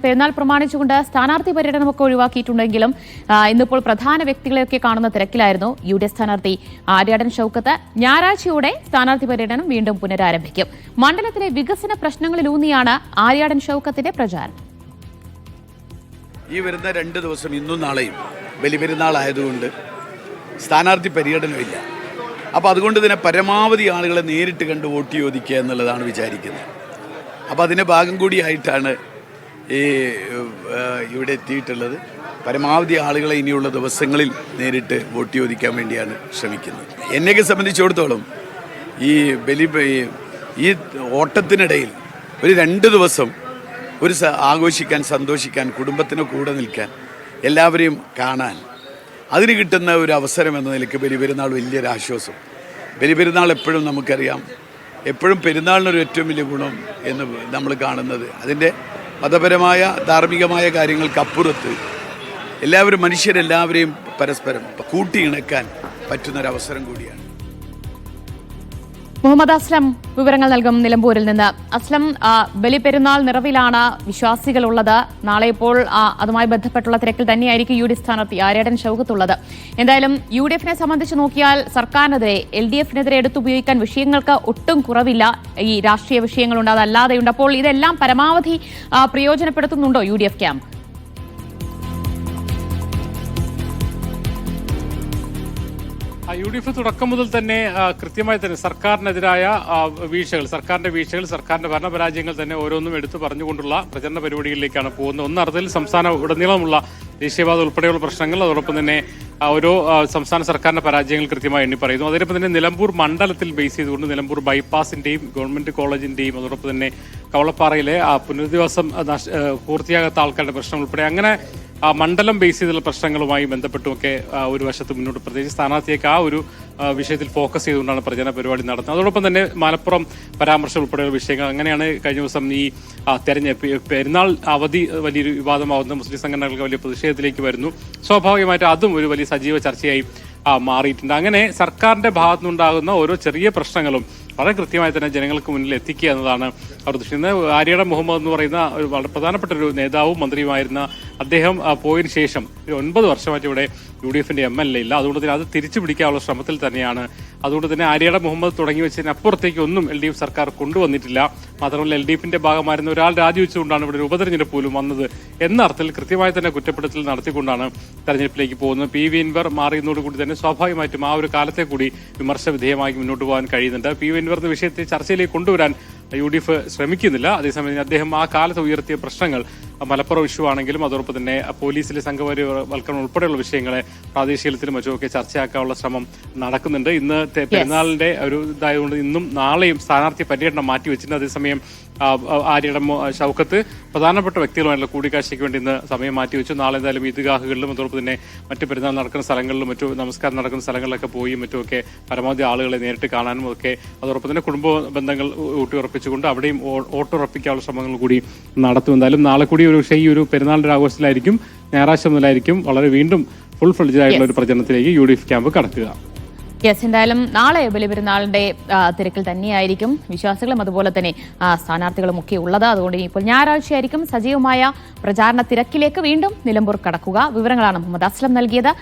പെരുന്നാൾ പ്രമാണിച്ചുകൊണ്ട് സ്ഥാനാർത്ഥി പര്യടനമൊക്കെ ഒഴിവാക്കിയിട്ടുണ്ടെങ്കിലും ഇന്നിപ്പോൾ പ്രധാന വ്യക്തികളെയൊക്കെ കാണുന്ന തിരക്കിലായിരുന്നു UDF സ്ഥാനാർത്ഥി ആര്യാടൻ ഷൗക്കത്ത്. ഞായറാഴ്ചയോടെ സ്ഥാനാർത്ഥി പര്യടനം വീണ്ടും പുനരാരംഭിക്കും. മണ്ഡലത്തിലെ വികസന പ്രശ്നങ്ങളിലൂന്നിയാണ് ആര്യാടൻ ഷൗക്കത്തിന്റെ പ്രചാരണം. ഈ വരുന്ന 2 ദിവസം ഇന്നും നാളെയും ബലിപെരുന്നാളായതുകൊണ്ട് സ്ഥാനാർത്ഥി പര്യടനമില്ല. അപ്പോൾ അതുകൊണ്ട് തന്നെ പരമാവധി ആളുകളെ നേരിട്ട് കണ്ട് വോട്ട് ചോദിക്കുക എന്നുള്ളതാണ് വിചാരിക്കുന്നത്. അപ്പോൾ അതിൻ്റെ ഭാഗം കൂടിയായിട്ടാണ് ഇവിടെ എത്തിയിട്ടുള്ളത്. പരമാവധി ആളുകളെ ഇനിയുള്ള ദിവസങ്ങളിൽ നേരിട്ട് വോട്ട് ചോദിക്കാൻ വേണ്ടിയാണ് ശ്രമിക്കുന്നത്. എന്നെയൊക്കെ സംബന്ധിച്ചിടത്തോളം ഈ ഓട്ടത്തിനിടയിൽ ഒരു 2 ദിവസം ആഘോഷിക്കാൻ, സന്തോഷിക്കാൻ, കുടുംബത്തിന് കൂടെ നിൽക്കാൻ, എല്ലാവരെയും കാണാൻ അതിന് കിട്ടുന്ന ഒരു അവസരം എന്ന നിലയ്ക്ക് ബലിപെരുന്നാൾ വലിയൊരു ആശ്വാസം. ബലിപെരുന്നാൾ എപ്പോഴും നമുക്കറിയാം, എപ്പോഴും പെരുന്നാളിനൊരു ഏറ്റവും വലിയ ഗുണം എന്ന് നമ്മൾ കാണുന്നത് അതിൻ്റെ മതപരമായ ധാർമ്മികമായ കാര്യങ്ങൾക്കപ്പുറത്ത് മനുഷ്യരെല്ലാവരെയും പരസ്പരം കൂട്ടിയിണക്കാൻ പറ്റുന്നൊരവസരം കൂടിയാണ്. മുഹമ്മദ് അസ്ലം വിവരങ്ങൾ നൽകും നിലമ്പൂരിൽ നിന്ന്. അസ്ലം, ബലിപെരുന്നാൾ നിറവിലാണ് വിശ്വാസികളുള്ളത്. നാളെ ഇപ്പോൾ അതുമായി ബന്ധപ്പെട്ടുള്ള തിരക്കിൽ തന്നെയായിരിക്കും UDF സ്ഥാനാർത്ഥി ആര്യാടൻ ഷൗക്കത്തുള്ളത്. എന്തായാലും UDF-നെ സംബന്ധിച്ച് നോക്കിയാൽ സർക്കാരിനെതിരെ LDF-നെതിരെ എടുത്തുപയോഗിക്കാൻ വിഷയങ്ങൾക്ക് ഒട്ടും കുറവില്ല. ഈ രാഷ്ട്രീയ വിഷയങ്ങളുണ്ട്, അതല്ലാതെയുണ്ട്. അപ്പോൾ ഇതെല്ലാം പരമാവധി പ്രയോജനപ്പെടുത്തുന്നുണ്ടോ UDF ക്യാമ്പ്? UDF തുടക്കം മുതൽ തന്നെ കൃത്യമായി തന്നെ സർക്കാരിനെതിരായ സർക്കാരിന്റെ വീഴ്ചകൾ, സർക്കാരിന്റെ ഭരണപരാജയങ്ങൾ തന്നെ ഓരോന്നും എടുത്തു പറഞ്ഞുകൊണ്ടുള്ള പ്രചരണ പരിപാടികളിലേക്കാണ് പോകുന്നത്. ഒന്നർത്ഥത്തിൽ സംസ്ഥാന ഉടനീളമുള്ള ദേശീയപാത ഉൾപ്പെടെയുള്ള പ്രശ്നങ്ങൾ, അതോടൊപ്പം തന്നെ ഓരോ സംസ്ഥാന സർക്കാരിന്റെ പരാജയങ്ങൾ കൃത്യമായി എണ്ണി പറയുന്നു. അതോടൊപ്പം തന്നെ നിലമ്പൂർ മണ്ഡലത്തിൽ ബേസ് ചെയ്തുകൊണ്ട് നിലമ്പൂർ ബൈപ്പാസിന്റെയും ഗവൺമെന്റ് കോളേജിന്റെയും അതോടൊപ്പം തന്നെ കവളപ്പാറയിലെ പുനരധിവാസം പൂർത്തിയാകാത്ത ആൾക്കാരുടെ പ്രശ്നം ഉൾപ്പെടെ അങ്ങനെ മണ്ഡലം ബേസ് ചെയ്തുള്ള പ്രശ്നങ്ങളുമായി ബന്ധപ്പെട്ടുമൊക്കെ ഒരു വശത്ത് മുന്നോട്ട് പ്രത്യേകിച്ച് സ്ഥാനാർത്ഥിയൊക്കെ ആ ഒരു വിഷയത്തിൽ ഫോക്കസ് ചെയ്തുകൊണ്ടാണ് പ്രചരണ പരിപാടി നടത്തുന്നത്. അതോടൊപ്പം തന്നെ മലപ്പുറം പരാമർശം ഉൾപ്പെടെയുള്ള വിഷയങ്ങൾ അങ്ങനെയാണ് കഴിഞ്ഞ ദിവസം ഈ പെരുന്നാൾ അവധി വലിയൊരു വിവാദമാവുന്ന മുസ്ലിം സംഘടനകൾക്ക് വലിയ പ്രതിഷേധത്തിലേക്ക് വരുന്നു. സ്വാഭാവികമായിട്ട് അതും ഒരു വലിയ സജീവ ചർച്ചയായി മാറിയിട്ടുണ്ട്. അങ്ങനെ സർക്കാരിന്റെ ഭാഗത്തുനിന്നുണ്ടാകുന്ന ഓരോ ചെറിയ പ്രശ്നങ്ങളും വളരെ കൃത്യമായി തന്നെ ജനങ്ങൾക്ക് മുന്നിൽ എത്തിക്കുക എന്നതാണ് അവർ ഉദ്ദേശിക്കുന്നത്. ആര്യാടൻ മുഹമ്മദ് എന്ന് പറയുന്ന ഒരു വളരെ പ്രധാനപ്പെട്ട ഒരു നേതാവും മന്ത്രിയുമായിരുന്ന അദ്ദേഹം പോയതിനു ശേഷം 9 വർഷമായിട്ട് ഇവിടെ UDF-ന്റെ MLA ഇല്ല. അതുകൊണ്ട് തന്നെ അത് തിരിച്ചു പിടിക്കാനുള്ള ശ്രമത്തിൽ തന്നെയാണ്. അതുകൊണ്ട് തന്നെ ആര്യാടൻ മുഹമ്മദ് തുടങ്ങി വെച്ചതിനപ്പുറത്തേക്ക് ഒന്നും LDF സർക്കാർ കൊണ്ടുവന്നിട്ടില്ല. മാത്രമല്ല LDF-ന്റെ ഭാഗമായിരുന്ന ഒരാൾ രാജിവെച്ചുകൊണ്ടാണ് ഇവിടെ ഒരു ഉപതെരഞ്ഞെടുപ്പ് പോലും വന്നത് എന്ന അർത്ഥത്തിൽ കൃത്യമായി തന്നെ കുറ്റപ്പെടുത്തൽ നടത്തിക്കൊണ്ടാണ് തെരഞ്ഞെടുപ്പിലേക്ക് പോകുന്നത്. PV അൻവർ മാറിയതോടുകൂടി തന്നെ സ്വാഭാവികമായിട്ടും ആ ഒരു കാലത്തെ കൂടി വിമർശ വിധേയമായി മുന്നോട്ട് പോകാൻ കഴിയുന്നുണ്ട്. PV അൻവർ എന്ന വിഷയത്തെ ചർച്ചയിലേക്ക് കൊണ്ടുവരാൻ UDF ശ്രമിക്കുന്നില്ല. അതേസമയം അദ്ദേഹം ആ കാലത്ത് ഉയർത്തിയ പ്രശ്നങ്ങൾ മലപ്പുറം ഇഷ്യൂ ആണെങ്കിലും അതോടൊപ്പം തന്നെ പോലീസിലെ സംഘപരിവൽക്കരണം ഉൾപ്പെടെയുള്ള വിഷയങ്ങളെ പ്രാദേശികത്തിലും മറ്റുമൊക്കെ ചർച്ചയാക്കാനുള്ള ശ്രമം നടക്കുന്നുണ്ട്. ഇന്ന് പെരുന്നാളിന്റെ ഒരു ഇതായതുകൊണ്ട് ഇന്നും നാളെയും സ്ഥാനാർത്ഥി പര്യടനം മാറ്റിവെച്ചിട്ടുണ്ട്. അതേസമയം ആര്യാടൻ ഷൗക്കത്ത് പ്രധാനപ്പെട്ട വ്യക്തികളുമായിട്ടുള്ള കൂടിക്കാഴ്ചയ്ക്ക് വേണ്ടി ഇന്ന് സമയം മാറ്റിവെച്ചു. നാളെ എന്തായാലും ഈദ്ഗാഹുകളിലും അതോടൊപ്പം തന്നെ മറ്റു പെരുന്നാൾ നടക്കുന്ന സ്ഥലങ്ങളിലും മറ്റു നമസ്കാരം നടക്കുന്ന സ്ഥലങ്ങളിലൊക്കെ പോയി മറ്റുമൊക്കെ പരമാവധി ആളുകളെ നേരിട്ട് കാണാനും ഒക്കെ അതോടൊപ്പം തന്നെ കുടുംബ ബന്ധങ്ങൾ ഊട്ടിയുറപ്പിച്ചുകൊണ്ട് അവിടെയും വോട്ടുറപ്പിക്കാനുള്ള ശ്രമങ്ങൾ കൂടി നടത്തും. എന്തായാലും നാളെ കൂടി പക്ഷേ ഈ ഒരു പെരുന്നാളിന്റെ ആഘോഷത്തിലായിരിക്കും, ഞായറാഴ്ച മുതലായിരിക്കും വളരെ വീണ്ടും ഫുൾ ഫ്ലെഡ്ജ് ആയിട്ടുള്ള ഒരു പ്രചരണത്തിലേക്ക് UDF ക്യാമ്പ് കടക്കുക. എന്തായാലും നാളെ ബലിപെരുന്നാളിന്റെ തിരക്കിൽ തന്നെയായിരിക്കും വിശ്വാസികളും അതുപോലെ തന്നെ സ്ഥാനാർത്ഥികളും ഒക്കെ ഉള്ളത്. അതുകൊണ്ട് ഇപ്പോൾ ഞായറാഴ്ചയായിരിക്കും സജീവമായ പ്രചാരണ തിരക്കിലേക്ക് വീണ്ടും നിലമ്പൂർ കടക്കുക. വിവരങ്ങളാണ് മുഹമ്മദ് അസ്ലം നൽകിയത്.